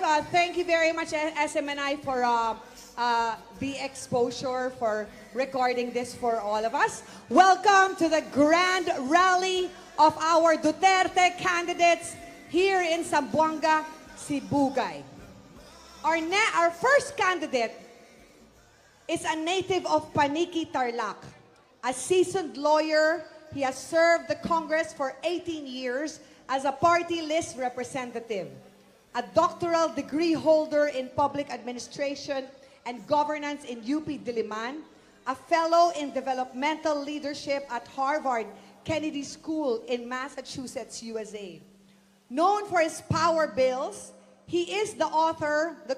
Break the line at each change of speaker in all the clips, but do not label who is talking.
Thank you very much, SMNI, for the exposure, for recording this for all of us. Welcome to the grand rally of our Duterte candidates here in Zamboanga, Sibugay. Our first candidate is a native of Paniki, Tarlac. A seasoned lawyer, he has served the Congress for 18 years as a party list representative. A doctoral degree holder in public administration and governance in UP Diliman, a fellow in developmental leadership at Harvard Kennedy School in Massachusetts, USA. Known for his power bills, he is the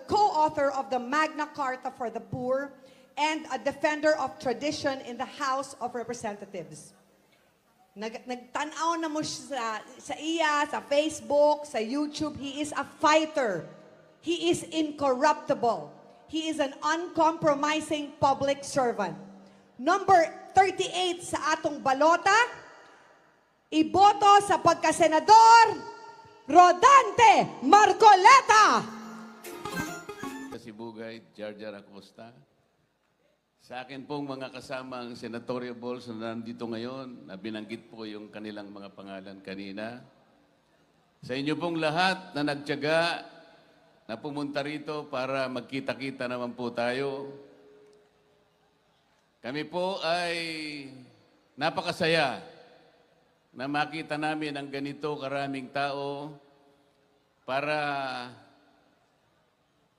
co-author of the Magna Carta for the Poor and a defender of tradition in the House of Representatives. Nagtanaw na mo siya sa iya, sa Facebook, sa YouTube. He is a fighter. He is incorruptible. He is an uncompromising public servant. Number 38 sa atong balota, iboto sa pagkasenador, Rodante Marcoleta.
Sibugay, Jar Acosta. Sa akin pong mga kasamang senatorial balls na nandito ngayon, na binanggit po yung kanilang mga pangalan kanina. Sa inyo pong lahat na nagtiyaga na pumunta rito para magkita-kita naman po tayo. Kami po ay napakasaya na makita namin ang ganito karaming tao para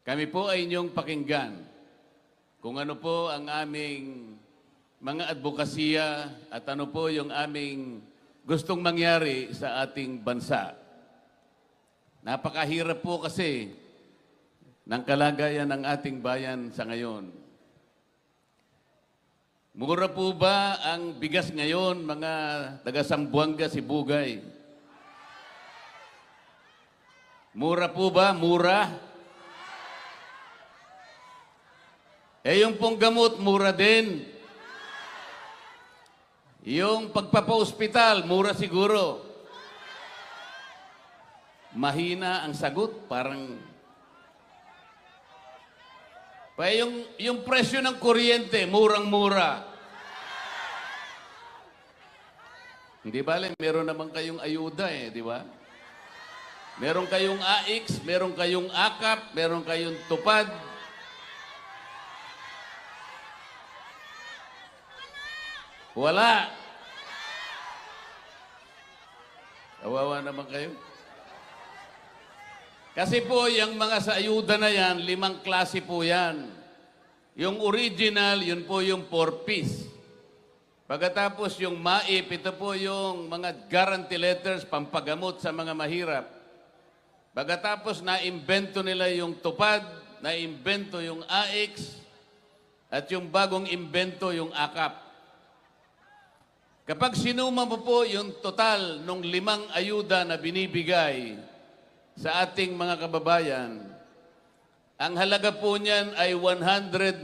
kami po ay inyong pakinggan kung ano po ang aming mga advokasya at ano po yung aming gustong mangyari sa ating bansa. Napakahirap po kasi ng kalagayan ng ating bayan sa ngayon. Mura po ba ang bigas ngayon, mga taga-Zamboanga, Sibugay? Mura po ba? Mura? Eh yung pong gamot, mura din. Yung pagpapa-ospital, mura siguro. Mahina ang sagot, parang... yung presyo ng kuryente, murang-mura. Hindi bale, meron naman kayong ayuda di ba? Meron kayong AIX, meron kayong AKAP, meron kayong tupad. Wala. Kawawa naman kayo. Kasi po, yung mga sa ayuda na yan, 5 klase po yan. Yung original, yun po yung 4-piece. Pagkatapos yung MAIP, ito po yung mga guarantee letters, pampagamot sa mga mahirap. Pagkatapos na-imbento nila yung tupad, na-imbento yung AIX, at yung bagong imbento yung AKAP. Kapag sinuma mo po yung total ng 5 ayuda na binibigay sa ating mga kababayan, ang halaga po niyan ay 194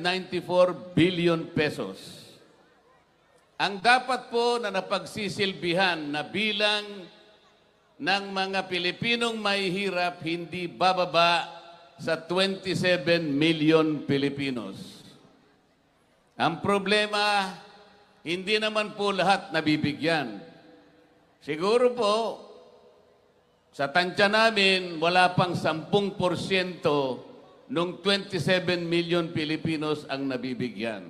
billion pesos. Ang dapat po na napagsisilbihan na bilang ng mga Pilipinong mahihirap hindi bababa sa 27 million Pilipinos. Ang problema, hindi naman po lahat nabibigyan. Siguro po, sa tansya namin, wala pang 10% nung 27 million Pilipinos ang nabibigyan.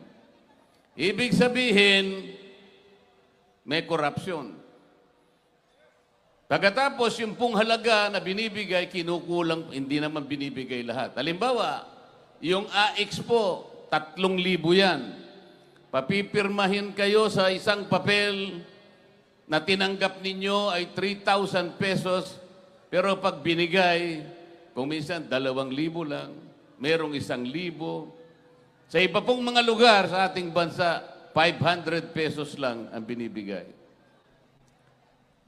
Ibig sabihin, may korupsyon. Pagkatapos, yung pong halaga na binibigay, kinukulang, hindi naman binibigay lahat. Halimbawa, yung AX po, 3,000 yan. Papipirmahin kayo sa isang papel na tinanggap ninyo ay 3,000 pesos, pero pag binigay, kung minsan 2,000 lang, merong 1,000. Sa iba pong mga lugar sa ating bansa, 500 pesos lang ang binibigay.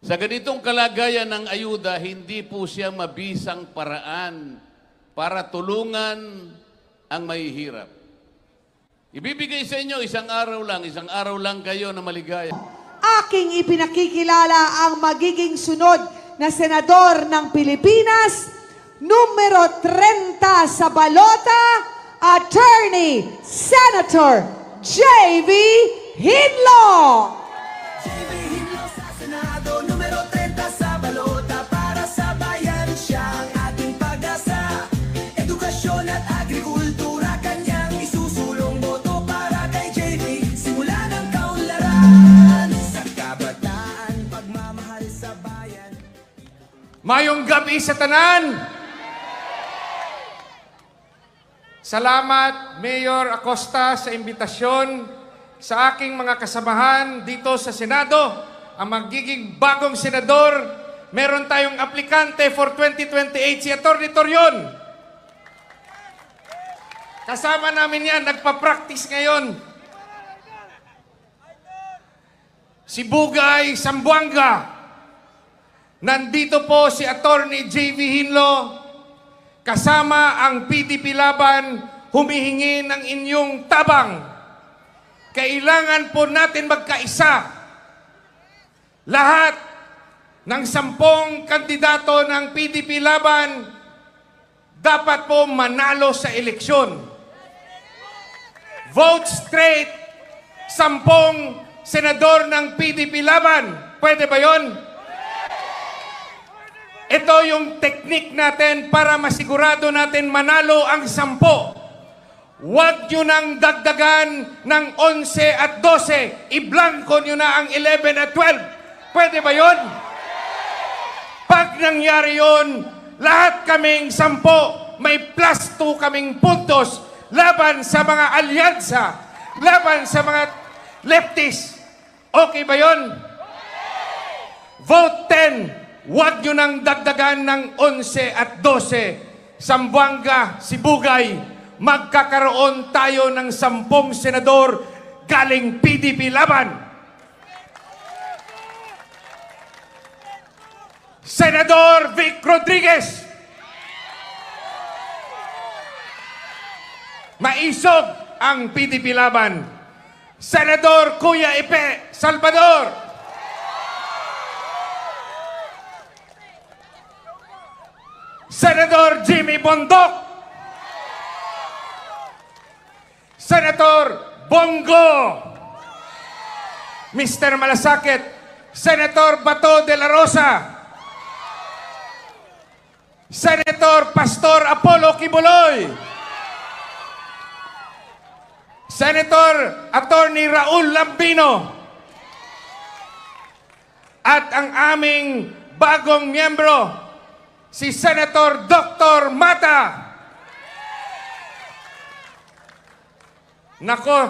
Sa ganitong kalagayan ng ayuda, hindi po siya mabisang paraan para tulungan ang mahihirap. Ibibigay sa inyo isang araw lang kayo na maligaya.
Aking ipinakikilala ang magiging sunod na senador ng Pilipinas, numero 30 sa balota, Attorney Senator J.V. Hinlo.
JV Hinlo sa Senado, numero 30 sa balota. Para sa bayan siya ang ating pag-asa. Edukasyon at agrikultura, kanyang isusulong boto para kay JV. Simula ng kaunlaran sa kabataan, pagmamahal sa bayan.
Mayong gabi sa tanan. Salamat, Mayor Acosta, sa imbitasyon sa aking mga kasamahan dito sa Senado. Ang magiging bagong senador, meron tayong aplikante for 2028, si Atty. Torion. Kasama namin yan, nagpa-practice ngayon. Si Bugay Sambuanga. Nandito po si Atty. J.V. Hinlo. Kasama ang PDP Laban, humihingi ng inyong tabang. Kailangan po natin magkaisa. Lahat ng 10 kandidato ng PDP Laban dapat po manalo sa eleksyon. Vote straight, 10 senador ng PDP Laban. Pwede ba yon? Ito yung teknik natin para masigurado natin manalo ang 10. Huwag nyo nang dagdagan ng 11 at 12. I-blanco nyo na ang 11 at 12. Pwede ba yon? Pag nangyari yon, lahat kaming 10, may plus 2 kaming puntos laban sa mga alyansa, laban sa mga leftists. Okay ba yon? Vote 10. Huwag nyo nang dagdagan ng 11 at 12. Sambuanga, Sibugay, magkakaroon tayo ng 10 senador galing PDP Laban. Senador Vic Rodriguez. Maisog ang PDP Laban. Senador Kuya Ipe Salvador. Senator Jimmy Bondok. Senator Bongo. Mr. Malasakit. Senator Bato de la Rosa. Senator Pastor Apollo Kibuloy. Senator Attorney Raul Lambino. At ang aming bagong miyembro, si Senator Dr. Mata. Nako,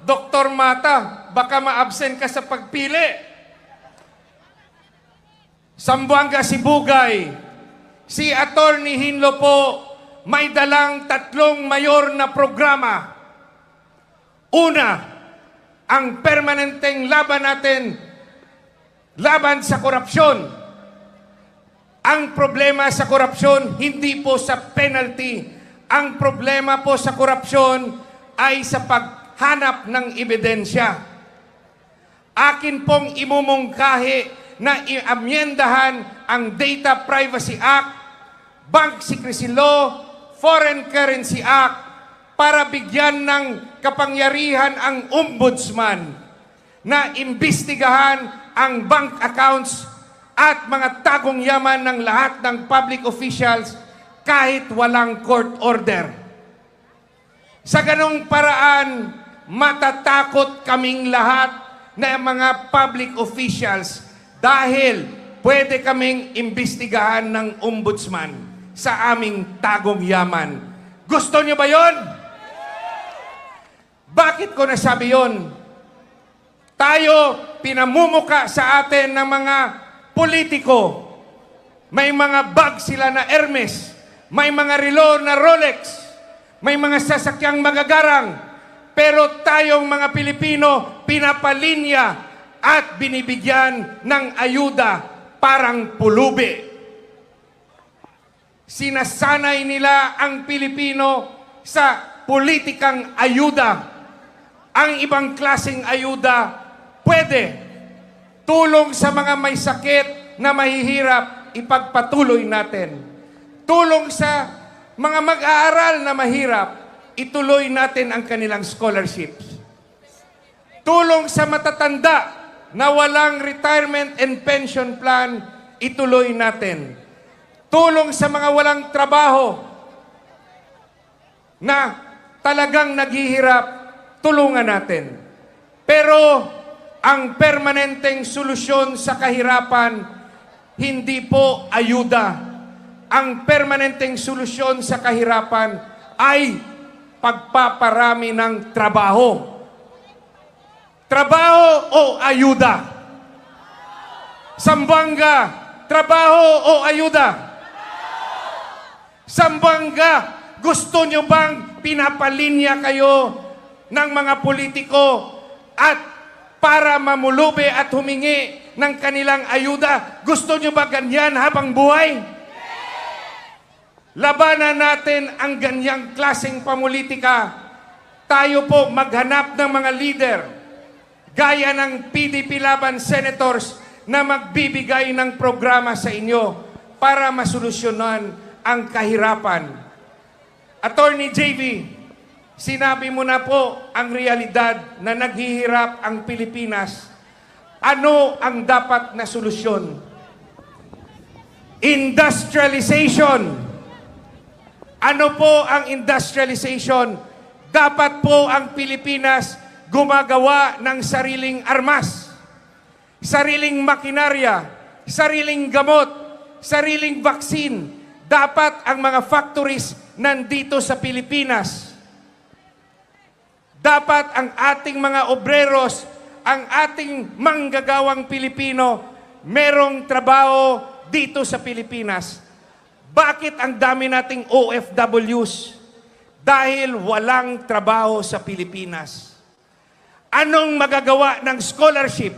Dr. Mata, baka ma-absent ka sa pagpili. Sambuanga, Sibugay, si Atty. Hinlo po may dalang 3 mayor na programa. Una, ang permanenteng laban natin, laban sa korupsyon. Ang problema sa korupsyon, hindi po sa penalty. Ang problema po sa korupsyon ay sa paghanap ng ebidensya. Akin pong imumungkahi na i-amyendahan ang Data Privacy Act, Bank Secrecy Law, Foreign Currency Act, para bigyan ng kapangyarihan ang ombudsman na imbestigahan ang bank accounts at mga tagong yaman ng lahat ng public officials kahit walang court order. Sa ganong paraan, matatakot kaming lahat na mga public officials dahil pwede kaming imbestigahan ng ombudsman sa aming tagong yaman. Gusto niyo ba yon? Bakit ko nasabi yon? Tayo, pinamumuka sa atin ng mga politiko. May mga bag sila na Hermes, may mga relo na Rolex, may mga sasakyang magagarang, pero tayong mga Pilipino pinapalinya at binibigyan ng ayuda parang pulubi. Sinasanay nila ang Pilipino sa politikang ayuda. Ang ibang klaseng ayuda pwede. Tulong sa mga may sakit na mahihirap, ipagpatuloy natin. Tulong sa mga mag-aaral na mahirap, ituloy natin ang kanilang scholarships. Tulong sa matatanda na walang retirement and pension plan, ituloy natin. Tulong sa mga walang trabaho na talagang naghihirap, tulungan natin. Pero ang permanenteng solusyon sa kahirapan, hindi po ayuda. Ang permanenteng solusyon sa kahirapan ay pagpaparami ng trabaho. Trabaho o ayuda? Zamboanga, trabaho o ayuda? Zamboanga, gusto nyo bang pinapalinya kayo ng mga politiko at para mamulubi at humingi ng kanilang ayuda? Gusto nyo ba ganyan habang buhay? Labanan natin ang ganyang klaseng pamulitika. Tayo po maghanap ng mga leader, gaya ng PDP Laban Senators na magbibigay ng programa sa inyo para masolusyonan ang kahirapan. Attorney JV, sinabi mo na po ang realidad na naghihirap ang Pilipinas. Ano ang dapat na solusyon? Industrialization. Ano po ang industrialization? Dapat po ang Pilipinas gumagawa ng sariling armas, sariling makinarya, sariling gamot, sariling vaccine. Dapat ang mga factories nandito sa Pilipinas. Dapat ang ating mga obreros, ang ating manggagawang Pilipino, merong trabaho dito sa Pilipinas. Bakit ang dami nating OFWs? Dahil walang trabaho sa Pilipinas. Anong magagawa ng scholarship?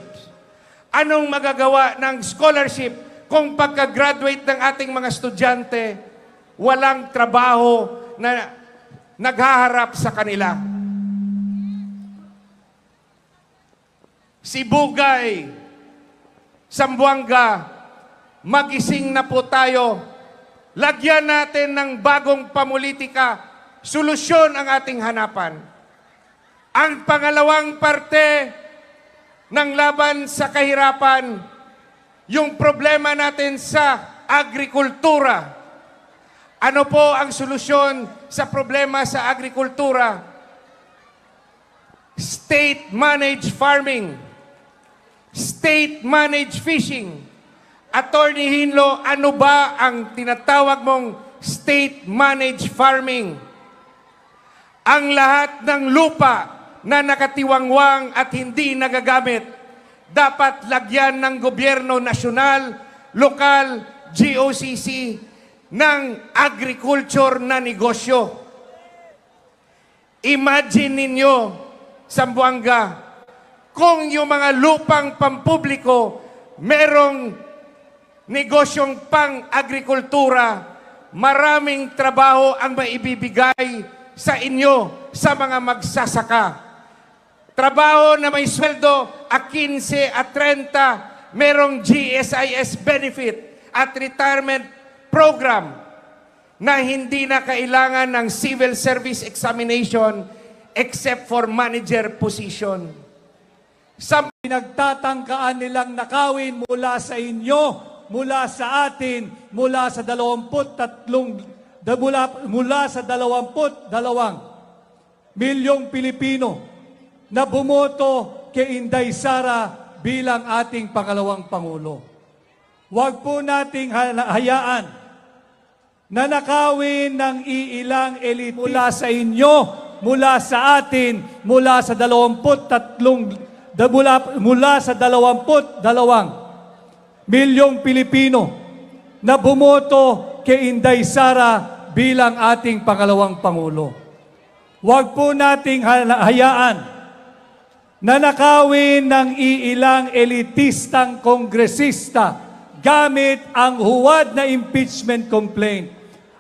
Anong magagawa ng scholarship kung pagka-graduate ng ating mga estudyante, walang trabaho na naghaharap sa kanila? Sibugay, Zamboanga, magising na po tayo. Lagyan natin ng bagong pamulitika, solusyon ang ating hanapan. Ang pangalawang parte ng laban sa kahirapan, yung problema natin sa agrikultura. Ano po ang solusyon sa problema sa agrikultura? State-managed farming, state-managed fishing. Attorney Hinlo, ano ba ang tinatawag mong state-managed farming? Ang lahat ng lupa na nakatiwangwang at hindi nagagamit, dapat lagyan ng gobyerno nasyonal, lokal, GOCC, ng agriculture na negosyo. Imagine ninyo, Zamboanga, kung yung mga lupang pampubliko merong negosyong pang-agrikultura, maraming trabaho ang maibibigay sa inyo, sa mga magsasaka. Trabaho na may sweldo at 15 at 30, merong GSIS benefit at retirement program na hindi na kailangan ng civil service examination except for manager position. Sa
pinagtatangkaan nilang nakawin mula sa inyo, mula sa atin, mula sa 22 milyong Pilipino na bumoto kay Inday Sara bilang ating pangalawang Pangulo. Huwag po nating hayaan na nakawin ng iilang elite mula sa inyo, mula sa atin, mula sa 22 milyong Pilipino na bumoto kay Inday Sara bilang ating pangalawang Pangulo. Huwag po nating hayaan na nakawin ng iilang elitistang kongresista gamit ang huwad na impeachment complaint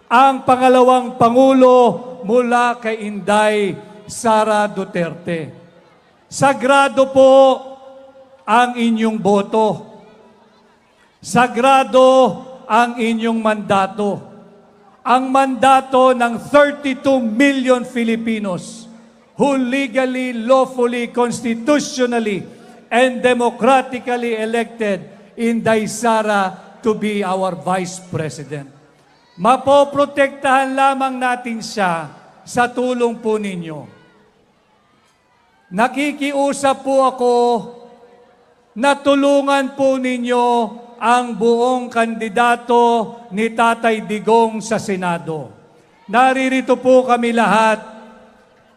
ang pangalawang Pangulo mula kay Inday Sara Duterte. Sagrado po ang inyong boto. Sagrado ang inyong mandato. ang mandato ng 32 million Filipinos who legally, lawfully, constitutionally, and democratically elected Inday Sara to be our Vice President. Mapoprotektahan lamang natin siya sa tulong po ninyo. Nakikiusap po ako na tulungan po ninyo ang buong kandidato ni Tatay Digong sa Senado. Naririto po kami lahat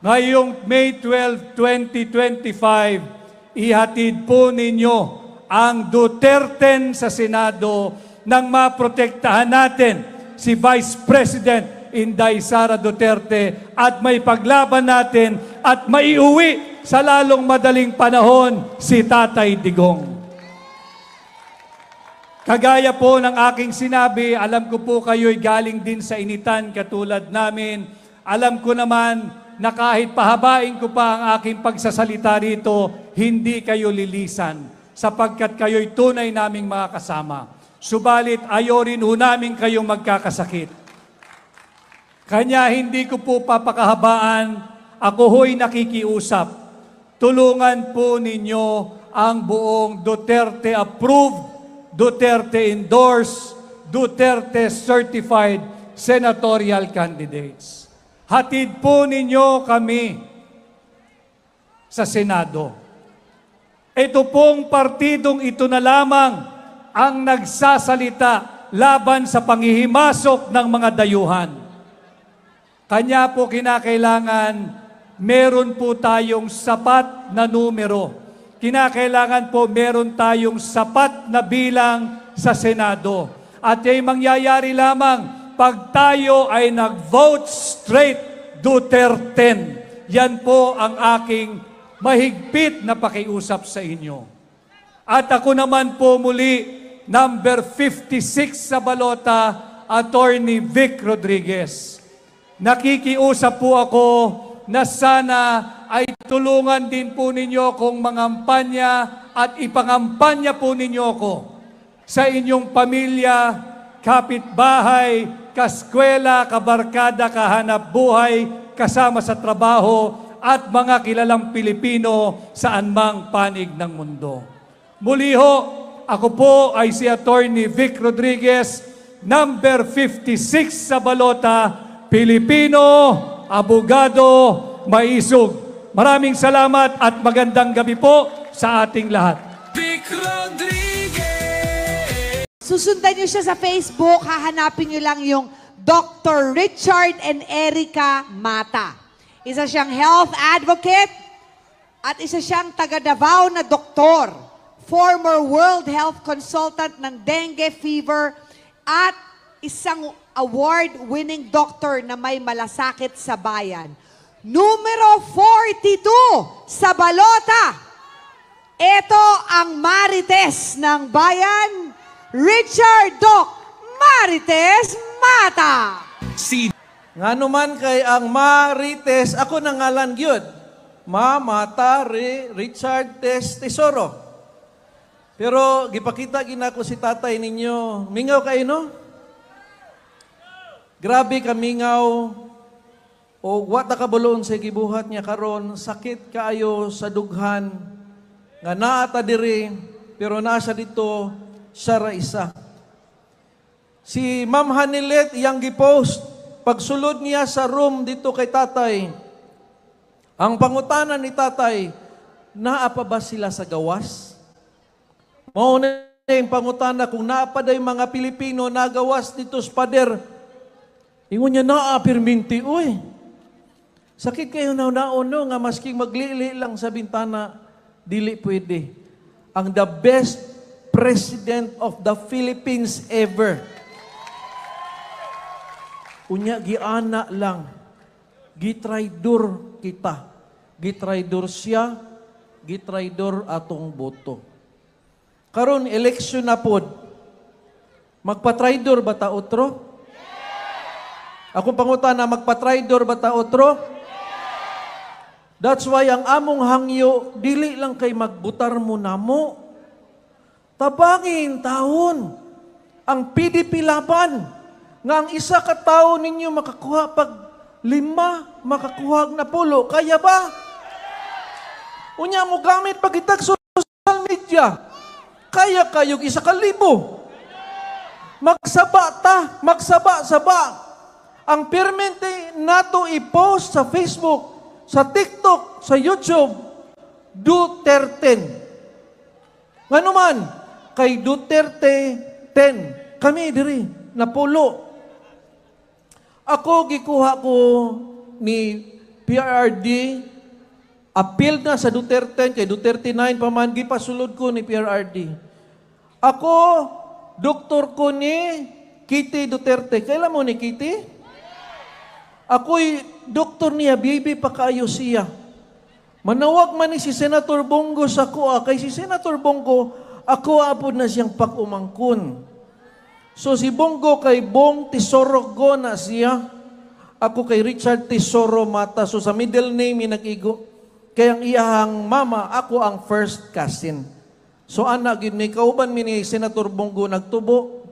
ngayong May 12, 2025. Ihatid po ninyo ang Duterte sa Senado nang maprotektahan natin si Vice President Inday Sara Duterte at may paglaban natin at maiuwi sa lalong madaling panahon si Tatay Digong. Kagaya po ng aking sinabi, alam ko po kayo'y galing din sa initan katulad namin. Alam ko naman na kahit pahabain ko pa ang aking pagsasalita rito, hindi kayo lilisan sapagkat kayo'y tunay naming mga kasama. Subalit, ayaw rin ho namin kayong magkakasakit. Kanya hindi ko po papakahabaan, ako ho'y nakikiusap. Tulungan po ninyo ang buong Duterte-approved, Duterte-endorsed, Duterte-certified senatorial candidates. Hatid po ninyo kami sa Senado. Ito pong partidong ito na lamang ang nagsasalita laban sa panghihimasok ng mga dayuhan. Kanya po kinakailangan meron po tayong sapat na numero. Kinakailangan po meron tayong sapat na bilang sa Senado. At yung mangyayari lamang pag tayo ay nag-vote straight Duterte. Yan po ang aking mahigpit na pakiusap sa inyo. At ako naman po muli, number 56 sa balota, Attorney Vic Rodriguez. Nakikiusap po ako na sana ay tulungan din po ninyo kung mangampanya at ipangampanya po ninyo ako sa inyong pamilya, kapitbahay, kaskwela, kabarkada, kahanap buhay, kasama sa trabaho at mga kilalang Pilipino saan mang panig ng mundo. Muli ho, ako po ay si Attorney Vic Rodriguez, number 56 sa balota, Pilipino, abogado, maisog. Maraming salamat at magandang gabi po sa ating lahat.
Vic Rodriguez.
Susundan nyo siya sa Facebook, hahanapin nyo lang yung Dr. Richard and Erica Mata. Isa siyang health advocate at isa siyang taga Davao na doktor. Former World Health Consultant ng dengue fever at isang award-winning doctor na may malasakit sa bayan. Numero 42 sa balota. Ito ang Marites ng bayan, Richard Doc Marites Mata.
Nga naman kay ang Marites, ako nangalan gyud. Mata Richard Tesoro. Pero gipakita ginako si tatay ninyo. Mingaw kayo, no? Grabe ka mingaw. O wata ka balon sa gibuhat niya karon, sakit kaayo sa dughan. Nga naata diri, pero nasa dito, siya ra isa. Si Ma'am Hanilet, iyang gipost, pagsulod niya sa room dito kay tatay, ang pangutanan ni tatay, naa pa ba sila sa gawas? Mauna yung pangutana kung naapaday mga Pilipino nagawas dito sa pader. Ingon niya, naapirminti, uy. Sakit kayo na-uno nga masking maglili lang sa bintana, dili pwede. Ang the best president of the Philippines ever. Unya, giana lang. Gitraidor kita. Gitraidor siya, gitraidor atong boto. Karon eleksyon na pod. Magpa-traidor ba ta otro? Akong pangutana, magpa-traidor ba ta otro? That's why ang among hangyo, dili lang kay magbutar mo namo. Tabangin taon ang PDP laban. nga ang isa ka tao ninyo makakuha pag 5, makakuha na 10. Kaya ba? Unya mo gamit pag itag social media. Kaya kayo isa ka 1,000. Magsaba-saba. Ang permente nato i-post sa Facebook, sa TikTok, sa YouTube, Duterte. Ngano man, kay Duterte 10. Kami diri, napulo. Ako, gikuha ko ni PRRD, appeal na sa Duterte, kay Duterte 9 pa man, gipasulod ko ni PRRD. Ako, doktor ko ni Kitty Duterte. Kailan mo ni Kitty? Ako'y doktor niya, baby pa kaayo siya. Manawag man ni si Senator Bongo sa kuha, kay si Senator Bongo, ako apod na siyang pag-umangkon. So si Bongo kay Bong Tesoro Go na siya. Ako kay Richard Tesoro Mata. So sa middle name nag-igo. Kaya ang iyahang mama, ako ang first cousin. So anak, yun may kauban mi ni Senator Bongo nagtubo.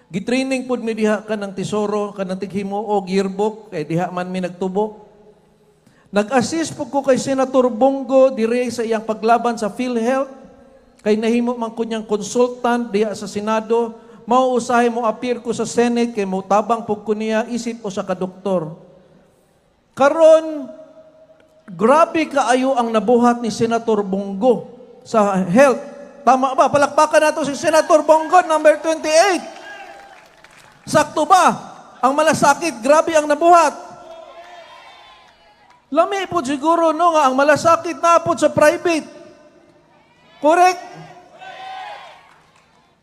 Gitraining pod mi diha ka ng Tesoro, ka ng tighimo o yearbook, kay diha man mi nagtubo. Nag-assist po ko kay Senator Bongo dire sa iyang paglaban sa PhilHealth. Kay nahimo man ko niyang consultant diha sa Senado. Mauusahay mo appear ko sa Senate kay mo tabang po ko niya isip o sa kadoktor. Karon, grabe kaayo ang nabuhat ni Senator Bongo sa health. Tama ba? Palakpakan nato si Senator Bongo, number 28. Sakto ba? Ang malasakit, grabe ang nabuhat. Lami po siguro no nga ang malasakit na po sa private. Correct?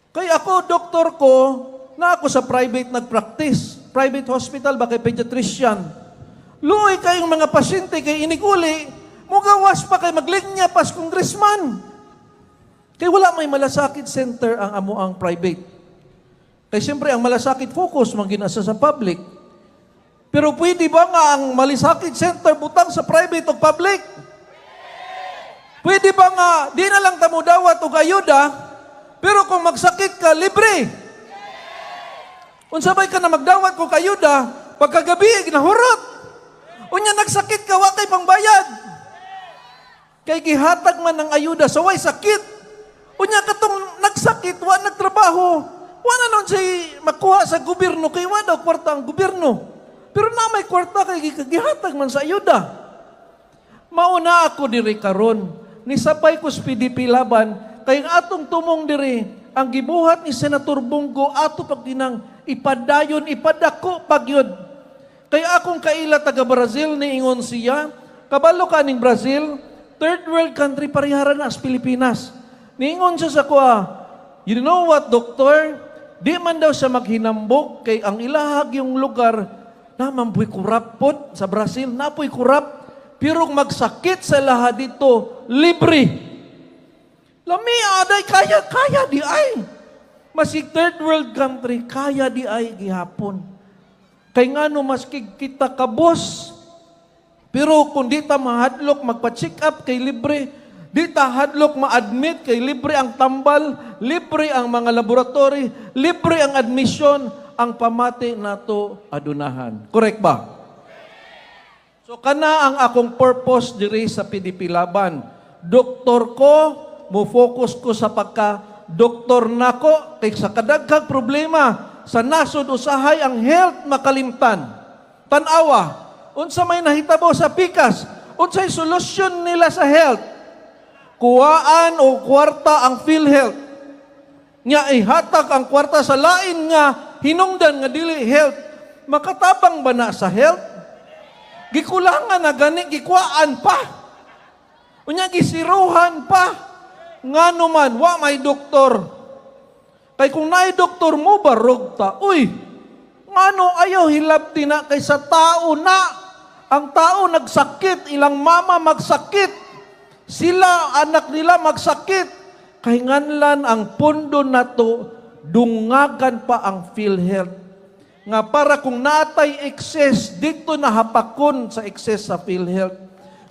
Kaya ako, doktor ko, na ako sa private nag-practice. Private hospital ba kay pediatrician. Luoy kayong mga pasyente kay iniguli, mugawas pa kay maglinya pas congressman. Kaya wala may malasakit center ang amo ang private. Kaya siyempre ang malasakit focus manginasa sa public. Pero pwede ba nga ang malasakit center butang sa private o public? Pwede ba nga, di na lang tamudawat o ayuda, pero kung magsakit ka, libre. Unsabay ka na magdawat ko kayuda, pagkagabi, ginahurot. Unya nagsakit ka, wa kay pangbayad. Kay gihatag man ng ayuda, so way sakit. Unya katong nagsakit, wa nagtrabaho, wa na nun siya makuha sa gobyerno, kay wa daw kwarta ang gobyerno. Pero na may kwarta, kay gihatag man sa ayuda. Mauna ako diri karon, nisabay ko sa PDP laban, kaya atong tumong diri, ang gibuhat ni Senator Bongo, ato pag dinang ipadayon, ipadako pagyod. Kaya akong kaila taga Brazil, niingon siya, kabalo ka ning Brazil, third world country, parihara na as Pilipinas. Niingon siya sa kuha, you know what, doktor? Di man daw siya maghinambok, kay ang ilahag yung lugar, naman po'y kurap po sa Brazil, napo'y kurap, pero magsakit sa lahat dito, libre. Lami, aday, kaya di ay. Masig third world country, kaya di ay gihapon. Kay nga no, maski kita kabos. Pero kung di ta mahadlok, magpa-check up kay libre. Di ta hadlok ma-admit kay libre ang tambal, libre ang mga laboratory, libre ang admission, ang pamati nato adunahan. Correct ba? So kana ang akong purpose diri sa PDP Laban. Doktor ko, mo focus ko sa pagka-doktor nako kay sa kadaghang problema sa nasod usahay ang health makalimtan. Tanawa, unsa may nahitabo sa pikas, unsay solusyon nila sa health? Kuwaan o kwarta ang PhilHealth. Nya ihatag ang kwarta sa lain nga hinungdan nga dili health. Makatabang ba na sa health? Gikulangan na gani gikwaan pa. Unya gisiruhan pa. Nga naman, wa may doktor. Kay kung naay doktor mo, barog ta. Uy, nga no, ayaw hilabti na kay sa tao na. Ang tao nagsakit, ilang mama magsakit. Sila, anak nila magsakit. Kay nganlan ang pundo na to, dungagan pa ang PhilHealth. Nga para kung natay excess, dito na hapakon sa excess sa PhilHealth.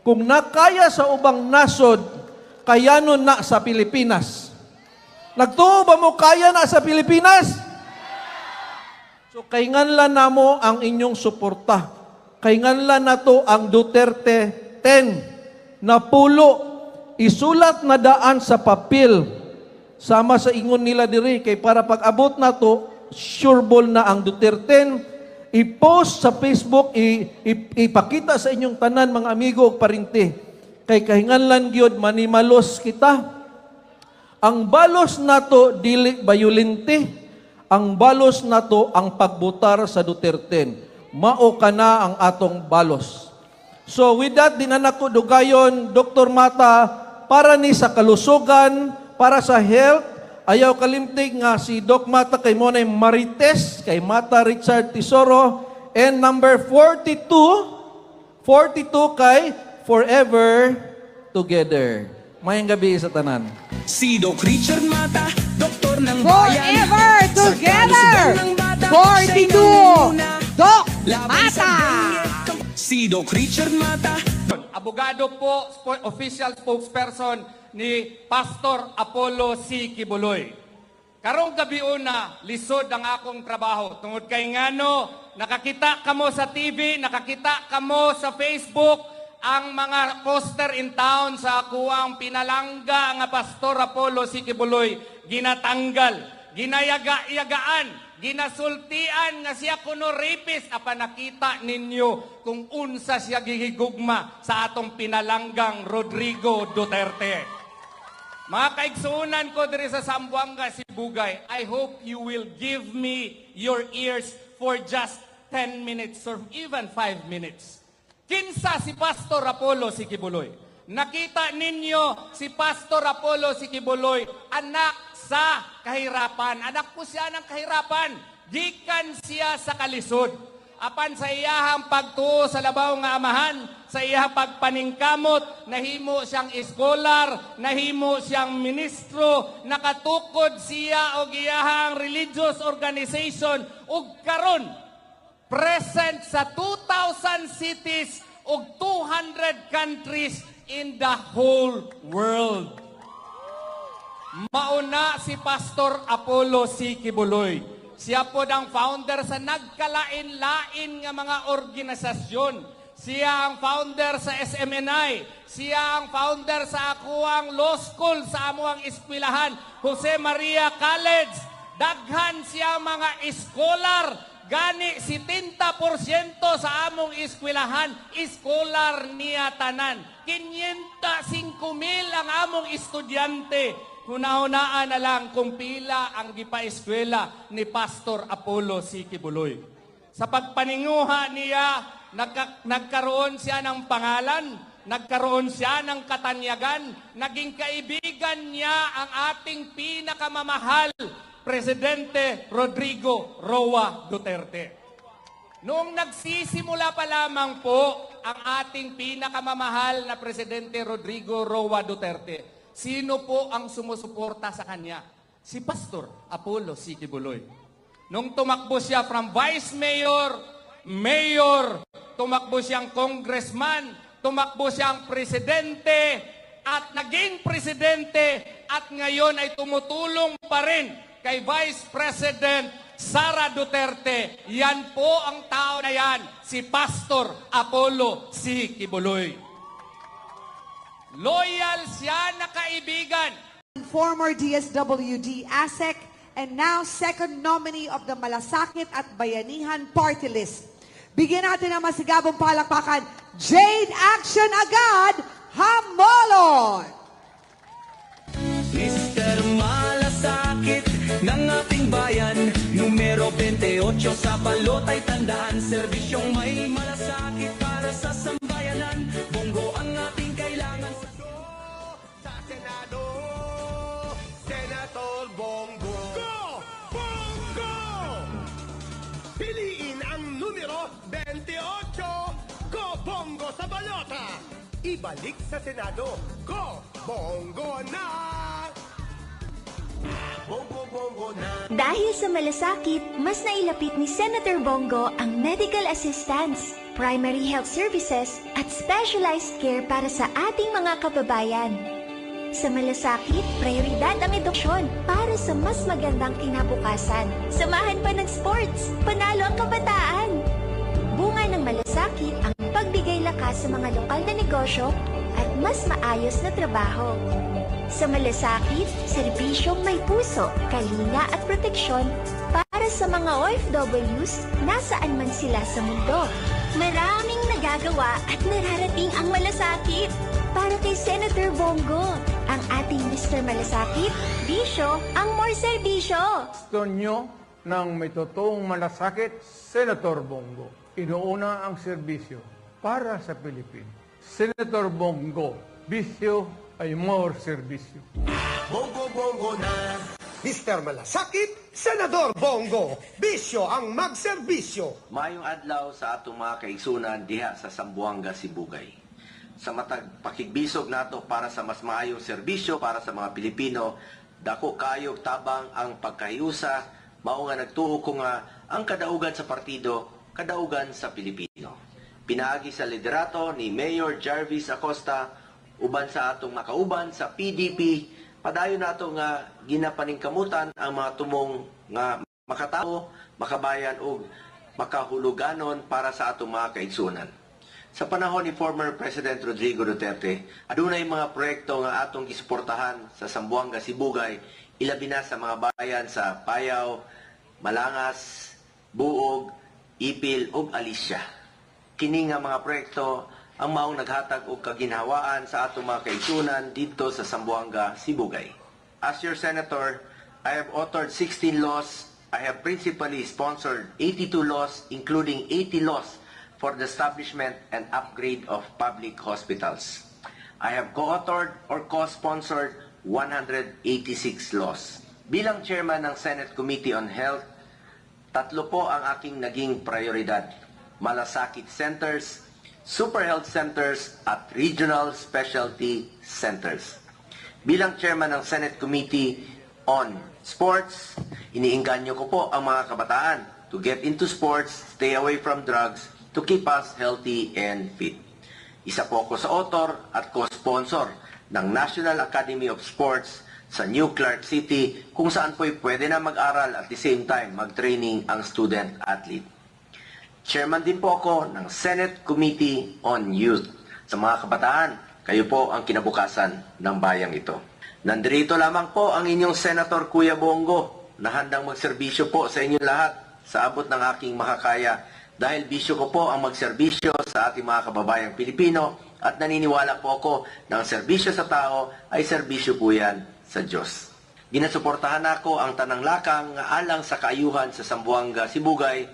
Kung nakaya sa ubang nasod, kaya nun na sa Pilipinas. Nagtuo ba mo kaya na sa Pilipinas? So So kay nganlan namo ang inyong suporta. Kay nganlan nato ang Duterte 10 na pulo isulat na daan sa papel sama sa ingon nila diri kay para pag-abot nato sureball na ang Duterte i-post sa Facebook ipakita sa inyong tanan mga amigo ug parinti kay kahinganlan gyud manimalos kita. Ang balos nato dili bayulente. Ang balos nato ang pagbutar sa Duterte. Mao kana ang atong balos. So with that, dinanako dugayon, Dr. Mata, para ni sa kalusugan, para sa health, ayaw kalimtig nga si Doc Mata kay mo na Marites, kay Mata Richard Tesoro, and number 42 kay Forever Together. Mayang gabi sa tanan.
Si Doc Richard Mata, doktor ng bayan.
Forever together!
Sa kalusugan ng bata,
42! Doc Mata!
Si Doc Richard Mata.
Abogado po, official spokesperson ni Pastor Apollo C. Kibuloy. Karong gabi una, lisod ang akong trabaho. Tungod kay ngano, nakakita kamo sa TV, nakakita kamo sa Facebook, ang mga poster in town sa kuwang pinalangga nga Pastor Apollo C. Kibuloy, ginatanggal, ginayaga-yagaan, ginasultian nga siya kuno rapist. Apa nakita ninyo kung unsa siya gihigugma sa atong pinalanggang Rodrigo Duterte. Mga kaigsuunan ko diri sa Zamboanga, Sibugay, I hope you will give me your ears for just 10 minutes or even 5 minutes. Kinsa si Pastor Apollo C. Kibuloy? Nakita ninyo si Pastor Apollo C. Kibuloy, anak sa kahirapan. Anak po siya ng kahirapan. Gikan siya sa kalisod. Apan sa iyahang pagtuo sa labaw nga amahan, sa iyahang pagpaningkamot, nahimo siyang iskolar, nahimo siyang ministro, nakatukod siya og iyahang religious organization ug karon present sa 2,000 cities ug 200 countries in the whole world. Mauna si Pastor Apollo C. Kibuloy. Siya po ang founder sa nagkalain-lain nga mga organisasyon. Siya ang founder sa SMNI. Siya ang founder sa akuang law school sa amuang eskwelahan, Jose Maria College. Daghan siya mga scholar. Gani 70% sa among eskwelahan, iskolar niya tanan. 505,000 ang among estudyante. Hunahunaan na lang kung pila ang gipa-eskwela ni Pastor Apollo C. Kibuloy. Sa pagpaninguha niya, nagkaroon siya ng pangalan, nagkaroon siya ng katanyagan, naging kaibigan niya ang ating pinakamamahal, Presidente Rodrigo Roa Duterte. Noong nagsisimula pa lamang po ang ating pinakamamahal na Presidente Rodrigo Roa Duterte, sino po ang sumusuporta sa kanya? Si Pastor Apollo C. Kibuloy. Nung tumakbo siya from Vice Mayor, Mayor, tumakbo siyang Congressman, tumakbo siyang Presidente, at naging Presidente, at ngayon ay tumutulong pa rin kay Vice President Sara Duterte. Yan po ang tao na yan, si Pastor Apollo C. Kibuloy. Loyal siya na kaibigan.
Former DSWD ASEC and now second nominee of the Malasakit at Bayanihan Party List. Bigyan natin ng masigabong palakpakan, Jade Action Agad Hamolon!
Mr. Malasakit ng ating bayan, numero 28 sa balot ay tandaan, serbisyong may malasakit para sa sambayanan. Bongo ang ating kailangan
sa Senado, Senator Bongo. Go! Bongo! Piliin ang numero 28. Go Bongo sa balota. Ibalik sa Senado. Go Bongo na! Bongo, bongo na.
Dahil sa malasakit, mas nailapit ni Senator Bongo ang medical assistance, primary health services at specialized care para sa ating mga kababayan. Sa malasakit, prioridad ang edukasyon para sa mas magandang kinabukasan. Samahan pa ng sports, panalo ang kabataan. Bunga ng malasakit ang pagbigay lakas sa mga lokal na negosyo at mas maayos na trabaho. Sa malasakit, serbisyong may puso, kalinga at proteksyon para sa mga OFWs nasaan man sila sa mundo. Maraming nagagawa at nararating ang malasakit. Para kay Senator Bongo, ang ating Mr. Malasakit, bisyo ang more serbisyo.
Gusto nyo ng may totoong malasakit, Senator Bongo. Inuuna ang serbisyo para sa Pilipinas. Senator Bongo, bisyo ay more serbisyo.
Bongo-bongo na. Mr. Malasakit, Senador Bongo. Bisyo ang magserbisyo.
Mayong adlaw sa atong mga kaigsunan diha sa Zamboanga, Sibugay. Sa matag pakigbisog nato para sa mas maayong serbisyo para sa mga Pilipino, dako kayog tabang ang pagkahiusa, mao nga nagtuo ko nga ang kadaugan sa partido, kadaugan sa Pilipino. Pinaagi sa liderato ni Mayor Jarvis Acosta, uban sa atong makauban sa PDP, padayon nato nga ginapaningkamutan ang mga tumong nga makatao, makabayan ug makahuluganon para sa atong mga kaigsunan. Sa panahon ni former President Rodrigo Duterte, adunay mga proyekto nga atong gisuportahan sa Zamboanga, Sibugay, ilabi na sa mga bayan sa Payao, Malangas, Buog, Ipil ug Alicia. Kini nga mga proyekto ang maong naghatag og kaginhawaan sa atong mga kaigsunan dito sa Zamboanga, Sibugay. As your senator, I have authored 16 laws. I have principally sponsored 82 laws, including 80 laws for the establishment and upgrade of public hospitals. I have co-authored or co-sponsored 186 laws. Bilang chairman ng Senate Committee on Health, tatlo po ang aking naging prioridad: malasakit centers, super health centers, at regional specialty centers. Bilang chairman ng Senate Committee on Sports, iniingganyo ko po ang mga kabataan to get into sports, stay away from drugs, to keep us healthy and fit. Isa po ako sa author at co-sponsor ng National Academy of Sports sa New Clark City, kung saan po'y pwede na mag-aral at the same time mag-training ang student-athlete. Chairman din po ako ng Senate Committee on Youth. Sa mga kabataan, kayo po ang kinabukasan ng bayang ito. Nandito lamang po ang inyong Senator Kuya Bongo na handang magserbisyo po sa inyong lahat sa abot ng aking makakaya, dahil bisyo ko po ang magserbisyo sa ating mga kababayang Pilipino at naniniwala po ako na ang serbisyo sa tao ay serbisyo po yan sa Diyos. Ginasuportahan ako ang tanang lakang nga alang sa kaayuhan sa Zamboanga, Sibugay.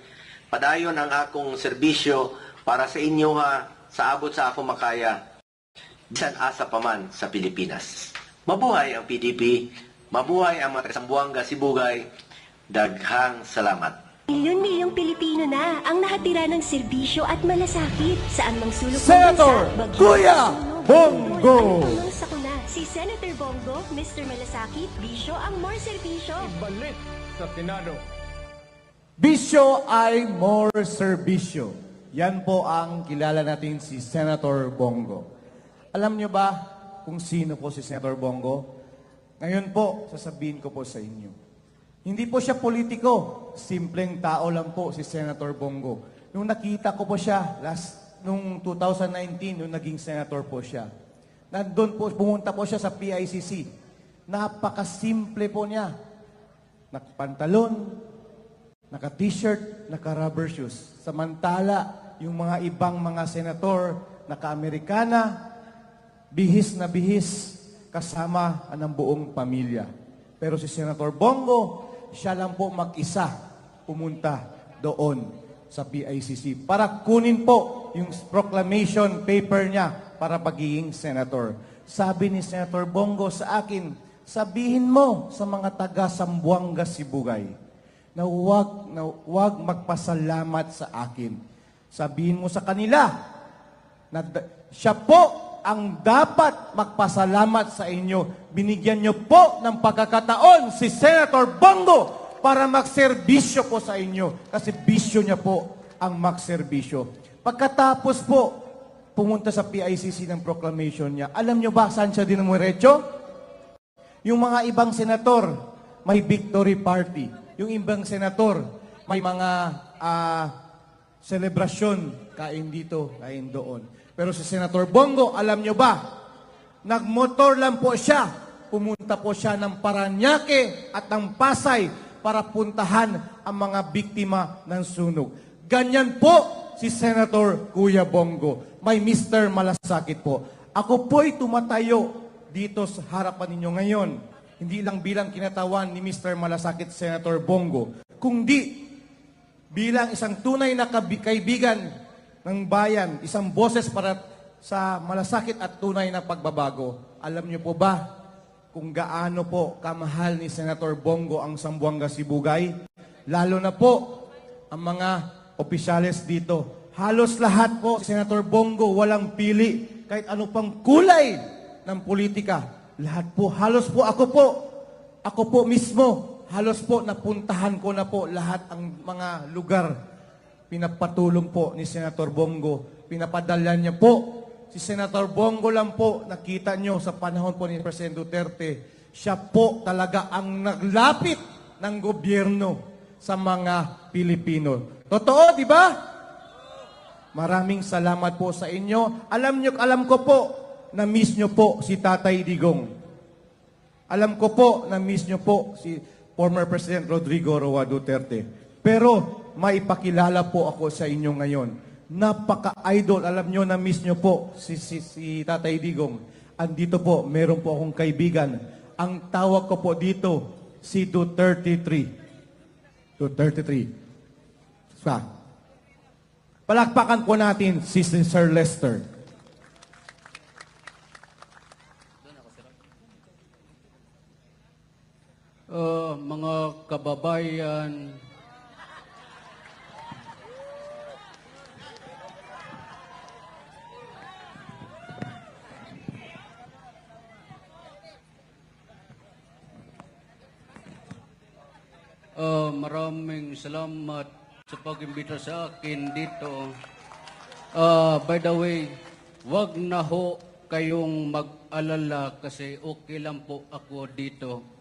Padayon ang akong serbisyo para sa inyo ha, sa abot sa akong makaya, bisan asa pa man sa Pilipinas. Mabuhay ang PDP, mabuhay ang mga Zamboanga, Sibugay. Daghang salamat.
Milyon-milyong Pilipino na ang nahatira ng serbisyo at malasakit sa anumang sulok ng
Senator
bansa, bagyo,
Kuya
sunog,
Bongo.
at anumang sakuna. Si Senator Bongo, Mr. Malasakit, bisyo ang more serbisyo.
Balik sa Senado.
Bisyo ay more serbisyo. Yan po ang kilala natin si Senator Bongo. Alam nyo ba kung sino po si Senator Bongo? Ngayon po, sasabihin ko po sa inyo. Hindi po siya politiko. Simpleng tao lang po si Senator Bongo. Nung nakita ko po siya nung 2019, nung naging senator po siya, nandun po, pumunta po siya sa PICC. Napakasimple po niya. Nakapantalon, naka-t-shirt, naka-rubber shoes. Samantala, yung mga ibang mga senator, naka-Amerikana, bihis na bihis, kasama ang buong pamilya. Pero si Senator Bongo, siya lang po mag-isa pumunta doon sa PICC para kunin po yung proclamation paper niya para pagiging senator. Sabi ni Senator Bongo sa akin, sabihin mo sa mga taga Zamboanga, Sibugay na huwag magpasalamat sa akin. Sabihin mo sa kanila na siya po ang dapat magpasalamat sa inyo. Binigyan niyo po ng pagkakataon si Senator Bongo para magserbisyo po sa inyo. Kasi bisyo niya po ang magserbisyo. Pagkatapos po, pumunta sa PICC ng proclamation niya. Alam niyo ba saan siya dinumuretso?
Yung mga ibang senator, may victory party. Yung ibang senator, may mga selebrasyon, kain dito, kain doon. Pero si Senator Bongo, alam nyo ba, nagmotor lang po siya, pumunta po siya ng Parañaque at ng Pasay para puntahan ang mga biktima ng sunog. Ganyan po si Senator Kuya Bongo. May Mr. Malasakit po. Ako po'y tumatayo dito sa harapan ninyo ngayon. Hindi lang bilang kinatawan ni Mr. Malasakit Senator Bongo, kundi bilang isang tunay na kaibigan ng bayan, isang boses para sa malasakit at tunay na pagbabago. Alam niyo po ba kung gaano po kamahal ni Senator Bongo ang Zamboanga Sibugay? Lalo na po ang mga opisyales dito. Halos lahat po, Senator Bongo, walang pili. Kahit ano pang kulay ng politika. Lahat po, halos po ako po mismo, halos po napuntahan ko na po lahat ang mga lugar. Pinapatulong po ni Senator Bongo. Pinapadala niya po. Si Senator Bongo lang po, nakita nyo sa panahon po ni Presidente Duterte, siya po talaga ang naglapit ng gobyerno sa mga Pilipino. Totoo, di ba? Maraming salamat po sa inyo. Alam ko po, na-miss nyo po si Tatay Digong. Alam ko po, na-miss nyo po si former President Rodrigo Roa Duterte. Pero, maipakilala po ako sa inyo ngayon. Napaka-idol. Alam nyo, na-miss nyo po si Tatay Digong. Andito po, meron po akong kaibigan. Ang tawag ko po dito, si Duterte 3. Duterte 3. Palakpakan po natin si Sir Lester.
Mga kababayan, maraming salamat sa pag-imbita sa akin dito. By the way, wag na ho kayong mag-alala kasi okay lang po ako dito.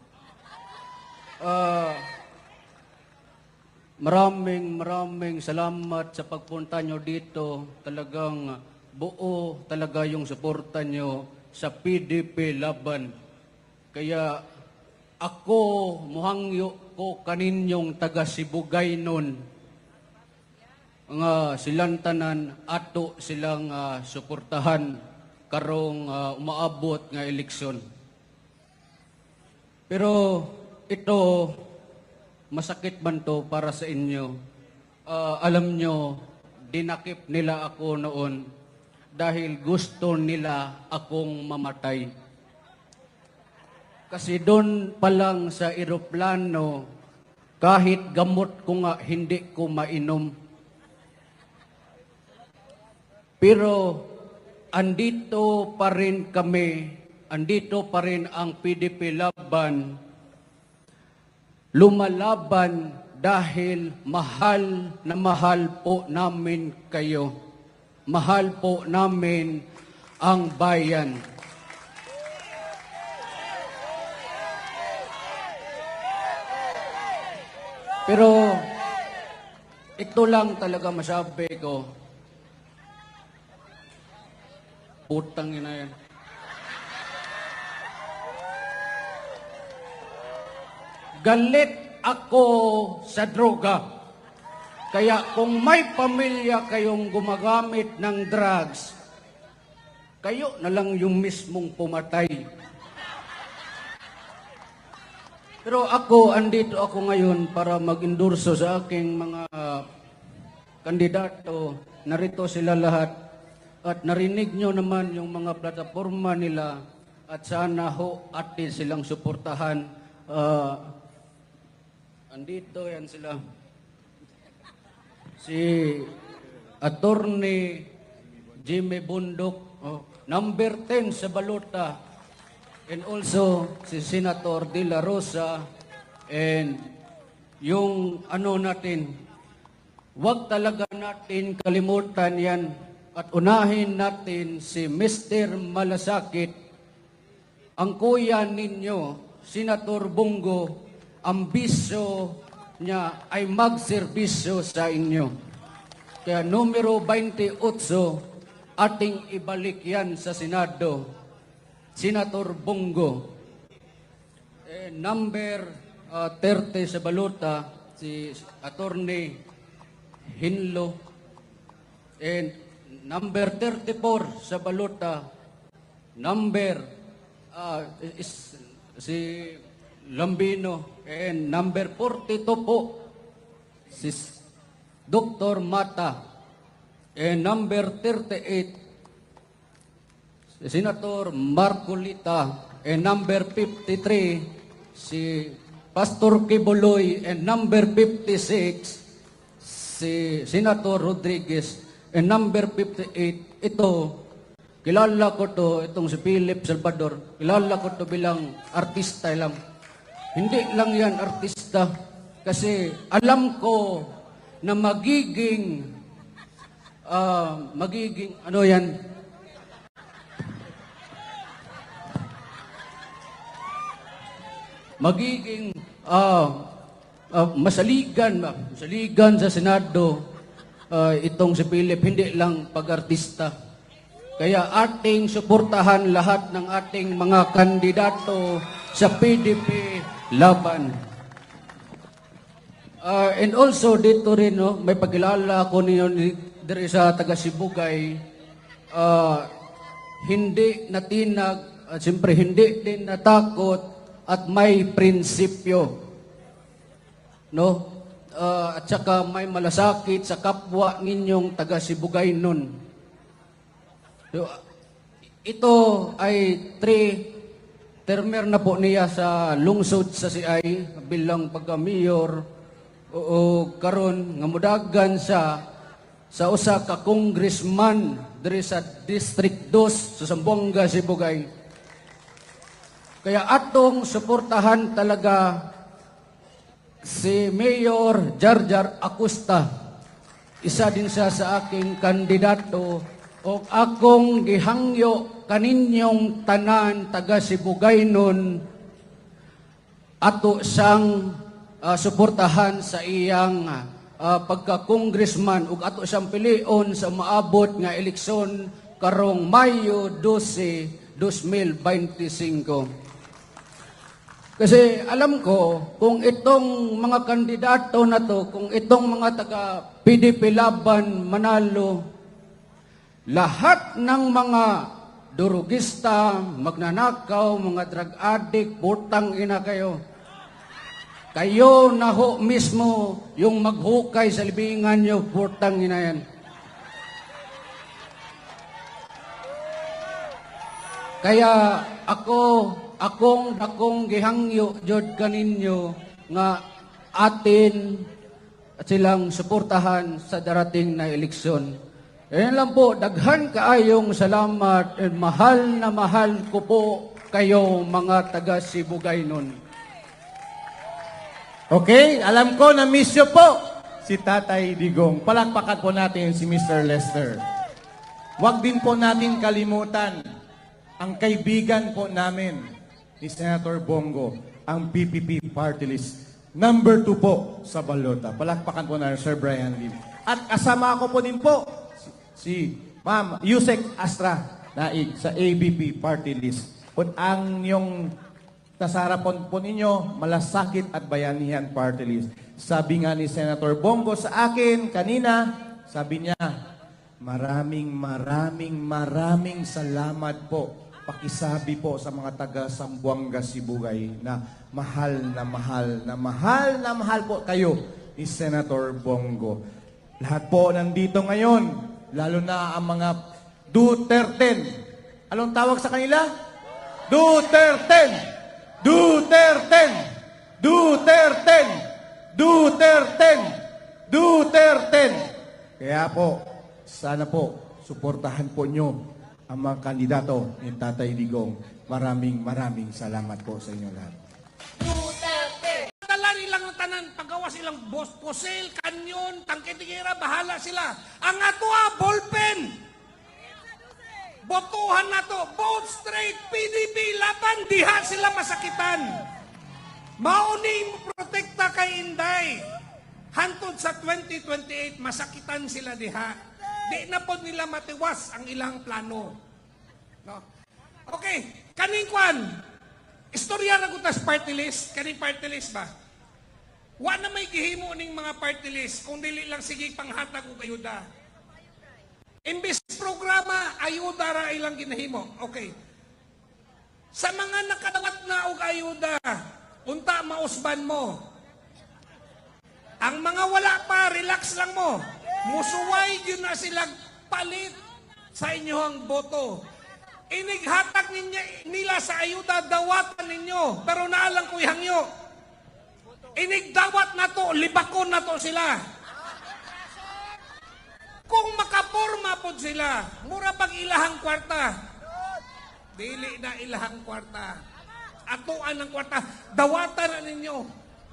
Maraming salamat sa pagpunta nyo dito. Talagang buo talaga yung suporta nyo sa PDP laban. Kaya ako, muhangyo ko kaninyong taga Sibugay nun. Nga silang tanan, ato silang suportahan karong umaabot nga eleksyon. Pero ito, masakit man to para sa inyo. Alam nyo, dinakip nila ako noon dahil gusto nila akong mamatay. Kasi doon pa lang sa eroplano, kahit gamot ko nga, hindi ko mainom. Pero andito pa rin kami, andito pa rin ang PDP laban, lumalaban dahil mahal na mahal po namin kayo. Mahal po namin ang bayan. Pero ito lang talaga masabi ko. Putang ina yan. Galit ako sa droga. Kaya kung may pamilya kayong gumagamit ng drugs, kayo na lang yung mismong pumatay. Pero andito ako ngayon para mag-endorso sa aking mga kandidato. Narito sila lahat. At narinig nyo naman yung mga plataforma nila. At sana ho atin silang suportahan. Andito yan sila. Si Attorney Jimmy Bundok, number 10 sa balota. And also, si Senator De La Rosa, and yung natin, wag talaga natin kalimutan yan at unahin natin si Mr. Malasakit, ang kuya ninyo, Senator Bongo, ang bisyo niya ay magserbisyo sa inyo. Kaya numero 28, ating ibalik yan sa Senado. Senator Bongo. Number 30 sa balota, si Attorney Hinlo. And number 34 sa balota, number si Lambino. And number 42 po, si Dr. Mata. And number 38, si Senator Marcolita. And number 53, si Pastor Kibuloy. And number 56, si Senator Rodriguez. And number 58, ito, kilala ko to, itong si Philip Salvador, kilala ko to bilang artista lang. Hindi lang yan artista, kasi alam ko na magiging ano yan, magiging masaligan sa Senado itong si Philip, hindi lang pag-artista. Kaya ating suportahan lahat ng ating mga kandidato sa PDP laban. And also dito rin, no, may pagkilala ko niyo diri sa taga Sibugay, hindi natinag, siyempre hindi din natakot at may prinsipyo. No? At saka may malasakit sa kapwa ninyong taga Sibugay nun. So, ito ay 3-termer na po niya sa lungsod sa CI bilang pagka-mayor o karon nga mudagan sa usa ka congressman diri sa District 2 sa Zamboanga, Sibugay. Kaya atong suportahan talaga si Mayor Jarjar Acosta. Isa din siya sa aking kandidato o akong gihangyo kaninyong tanan taga Sibugay nun ato siyang suportahan sa iyang pagka-congressman ug ato siyang pilion sa maabot nga eleksyon karong Mayo 12, 2025. Kasi alam ko kung itong mga kandidato na to, kung itong mga taga PDP laban manalo, lahat ng mga durugista, magnanakaw, mga drug addict, putang ina kayo. Kayo na ho mismo yung maghukay sa libingan nyo, putang ina yan. Kaya akong gihangyo jud kaninyo nga atin at silang suportahan sa darating na eleksyon. Ayan lang po, daghan kaayong salamat at mahal ko po kayo mga taga Sibugay nun.
Okay, alam ko na miss nyo po si Tatay Digong. Palakpakan po natin si Mr. Lester. Huwag din po natin kalimutan ang kaibigan po namin ni Senator Bongo, ang PPP Party List. Number 2 po sa balota. Palakpakan po natin Sir Brian Lim. At kasama ko po din po si Ma'am Yusek Astra Naig sa ABP Party List. Kung ang yung nasarapon po ninyo, Malasakit at Bayanihan Party List. Sabi nga ni Senator Bongo sa akin kanina, sabi niya, maraming salamat po. Pakisabi po sa mga taga Zamboanga, Sibugay na mahal po kayo ni Senator Bongo. Lahat po nandito ngayon, lalo na ang mga Duterte. Anong tawag sa kanila? Duterte! Duterte! Duterte! Duterte! Duterte! Kaya po, sana po, suportahan po nyo ang mga kandidato ni Tatay Digong. Maraming salamat po sa inyo lahat.
Dala nilang tanan, paggawa silang posel, kanyon, tangke-tigera, bahala sila. Ang ato ballpen. botohan na to, vote straight, PDP, laban, diha sila masakitan. Mauni mo protekta kay Inday. Hantod sa 2028, masakitan sila diha. Di na po nila matiwas ang ilang plano. No? Okay, kaning kwan, istorya na gutas party list, kaning party list ba? Wa na may gihimo ning mga party list, kung dili lang sige panghatag o ayuda. Imbis programa, ayuda ra ilang ginahimo. Okay. Sa mga nakadawat na og ayuda, unta mausban mo. Ang mga wala pa, relax lang mo. Musuway yun na silang palit sa inyong boto. Inighatag nila sa ayuda, dawatan ninyo. Pero naalang ko ihangyo. Inigdawat na to, libakon na to sila. Kung makaporma po sila, mura pag ilahang kwarta. Dili na ilahang kwarta. Atuan ng kwarta. Dawatan na ninyo.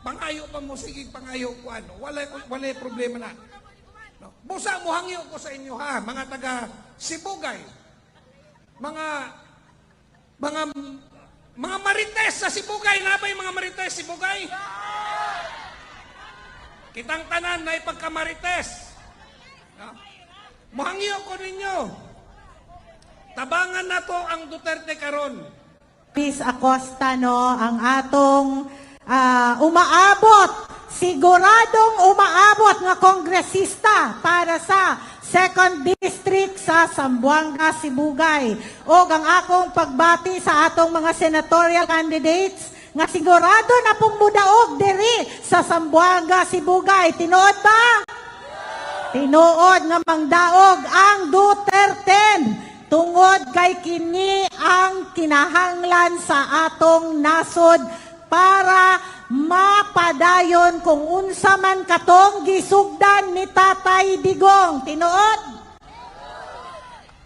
Pangayo pa mo, sige pangayo ko ano. Wala problema na. No? Busa mo hangyo ko sa inyo ha, mga taga Sibugay. Mga marites sa Sibugay. Na ba yung mga marites Sibugay? Kitang tanan na ipagkamarites. No? Muhangyo ko ninyo. Tabangan na to ang Duterte karon.
Miss Acosta, no, ang atong umaabot, siguradong umaabot nga kongresista para sa 2nd District sa Zamboanga, Sibugay. O ang akong pagbati sa atong mga senatorial candidates nga sigurado na pong mudaog diri sa Zamboanga, Sibugay. Tinuod ba? Tinuod nga mangdaog ang Duterte tungod kay kini ang kinahanglan sa atong nasod para mapadayon kung unsa man katong gisugdan ni Tatay Digong. Tinuod?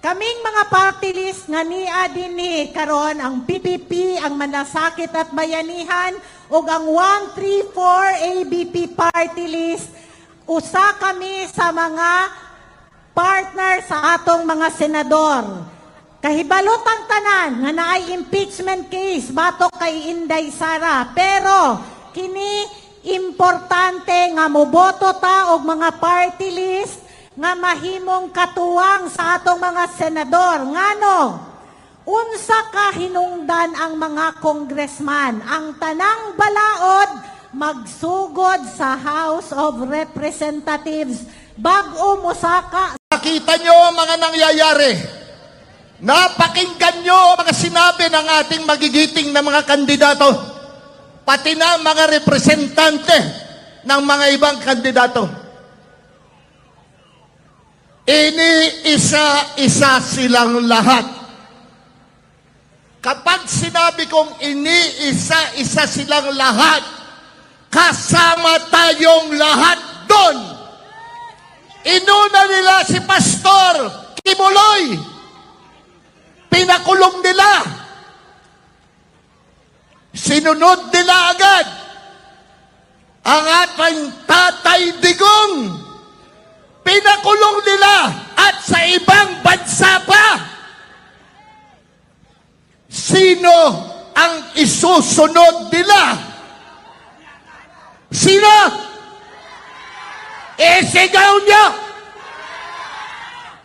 Kaming mga party list nga niya dinhi karon ang PPP, ang Malasakit at Bayanihan ug ang 134 ABP party list. Usa kami sa mga partner sa atong mga senador. Kahibalot ang tanan nga naay impeachment case batok kay Inday Sara. Pero kini importante nga moboto ta og mga party list nga mahimong katuwang sa atong mga senador. Ngano? Unsa ka hinungdan ang mga congressman? Ang tanang balaod magsugod sa House of Representatives bag-o mosaka.
Nakita nyo ang mga nangyayari. Napakinggan nyo ang mga sinabi ng ating magigiting na mga kandidato. Pati na mga representante ng mga ibang kandidato. Iniisa-isa silang lahat. Kapag sinabi kong iniisa-isa silang lahat, kasama tayong lahat doon. Inuna nila si Pastor Kimuloy. Pinakulong nila. Sinunod nila agad ang ating Tatay Digong. Pinakulong nila at sa ibang bansa pa. Sino ang isusunod nila? Sino? Sigaw niyo!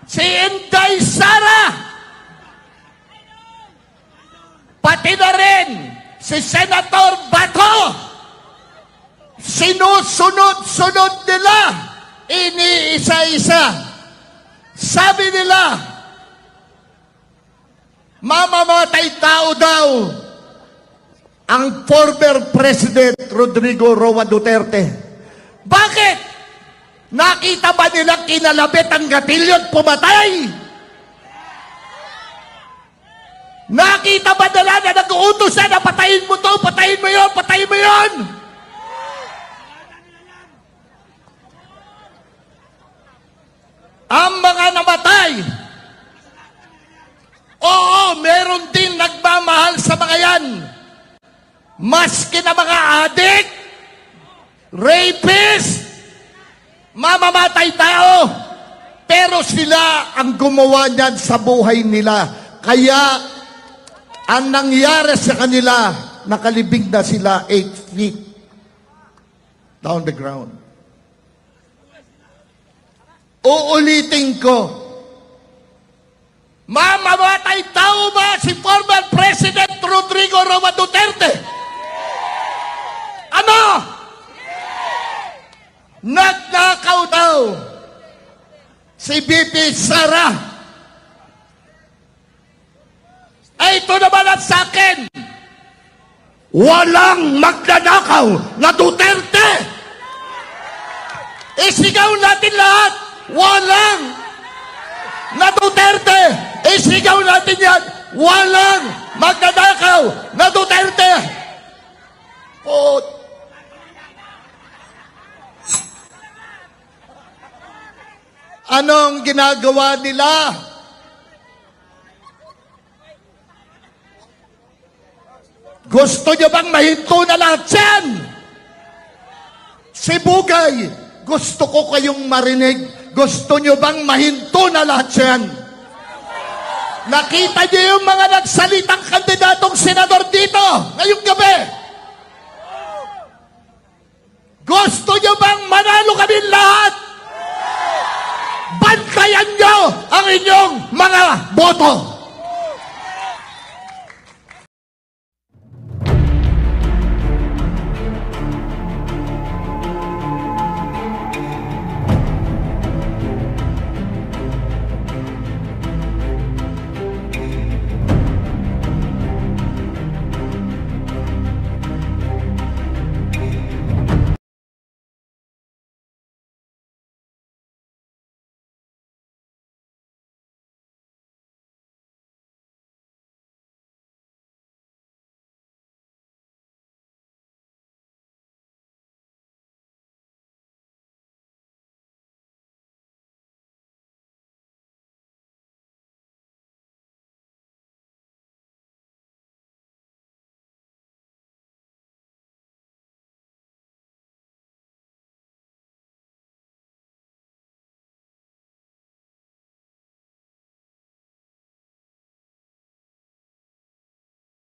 Si Inday Sara! Pati na rin si Senator Bato! Sinusunod-sunod nila! Iniisa-isa! Sabi nila, mamamatay tao daw ang former President Rodrigo Roa Duterte. Bakit? Nakita ba nila kinalabit ang gatilyo at pumatay? Nakita ba nila na nag-uutos na patayin mo to, patayin mo yun, patayin mo yun? Ang mga namatay, oo, meron din nagmamahal sa mga yan. Maski na mga adik, rapist, mamamatay tao, pero sila ang gumawa niyan sa buhay nila. Kaya, ang nangyari sa kanila, nakalibing na sila 8 feet down the ground. Uulitin ko, mamamatay tao ba si former President Rodrigo Roa Duterte? Ano? Nagnakaw daw si BP Sara. Ay, ito naman at sa akin, walang magnanakaw na Duterte. Isigaw natin lahat, walang na Duterte. Isigaw natin yan, walang magnanakaw na Duterte. Anong ginagawa nila? Gusto nyo bang mahinto na lahat yan? Si Bugay, gusto ko kayong marinig. Gusto nyo bang mahinto na lahat yan? Nakita niyo yung mga nagsalitang kandidatong senador dito ngayong gabi? Gusto nyo bang manalo kami lahat? Bantayan nyo ang inyong mga boto.